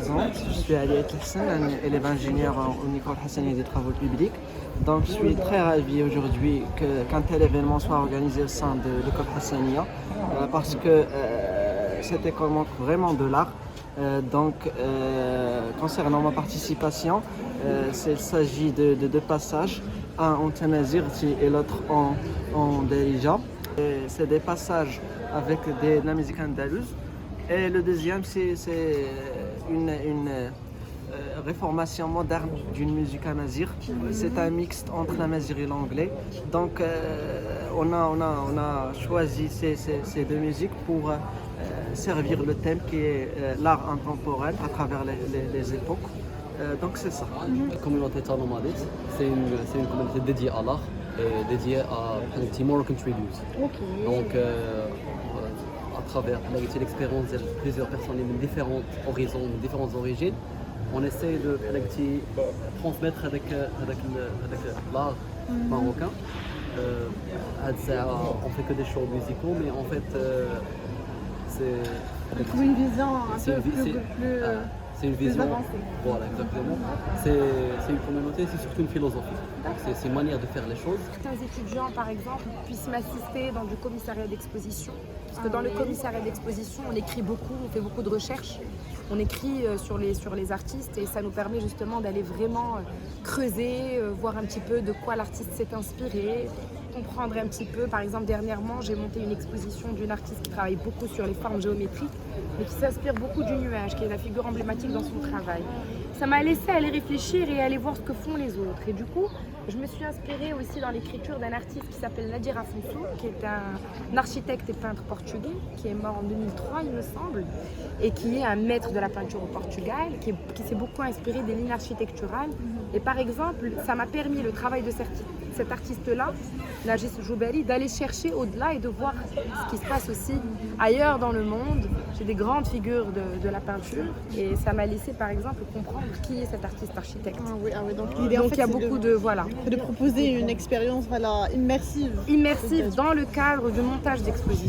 présente, je suis Ali Hassan, un élève ingénieur au École Hassaniya des travaux publics. Donc je suis très ravi aujourd'hui qu'un tel événement soit organisé au sein de l'école Hassaniya parce que cette école montre vraiment de l'art. Concernant ma participation, il s'agit de deux passages, un en Tamazigh et l'autre en Darija. C'est des passages avec de la musique andalouse. Et le deuxième, c'est une réformation moderne d'une musique amazigh. C'est un mixte entre l'amazigh et l'anglais. Donc, on a choisi ces deux musiques pour servir le thème qui est l'art intemporel à travers les époques. Donc, c'est ça. La communauté Tano-Madit, c'est une communauté dédiée à l'art et dédiée à Timor Contribute. Donc, à travers l'expérience de plusieurs personnes de différents horizons, de différentes origines, on essaie de transmettre avec l'art marocain. On fait que des shows musicaux, mais en fait, c'est une vision un peu plus c'est une vision, avancée. Voilà, exactement. C'est une communauté, c'est surtout une philosophie. C'est une manière de faire les choses. Certains étudiants, par exemple, puissent m'assister dans du commissariat d'exposition. Parce que dans le commissariat d'exposition, on écrit beaucoup, on fait beaucoup de recherches. On écrit sur les artistes et ça nous permet justement d'aller vraiment creuser, voir un petit peu de quoi l'artiste s'est inspiré, comprendre un petit peu. Par exemple, dernièrement, j'ai monté une exposition d'une artiste qui travaille beaucoup sur les formes géométriques, mais qui s'inspire beaucoup du nuage, qui est la figure emblématique dans son travail. Ça m'a laissé aller réfléchir et aller voir ce que font les autres. Et du coup, je me suis inspirée aussi dans l'écriture d'un artiste qui s'appelle Nadir Afonso, qui est un architecte et peintre portugais, qui est mort en 2003, il me semble, et qui est un maître de la peinture au Portugal, qui s'est beaucoup inspiré des lignes architecturales. Et par exemple, ça m'a permis, le travail de cet artiste-là, Nargis Joubali, d'aller chercher au-delà et de voir ce qui se passe aussi ailleurs dans le monde. J'ai des grandes figures de la peinture et ça m'a laissé par exemple comprendre qui est cet artiste architecte. Donc l'idée Donc il y a beaucoup de proposer une expérience immersive. Immersive dans le cadre du montage d'exposition.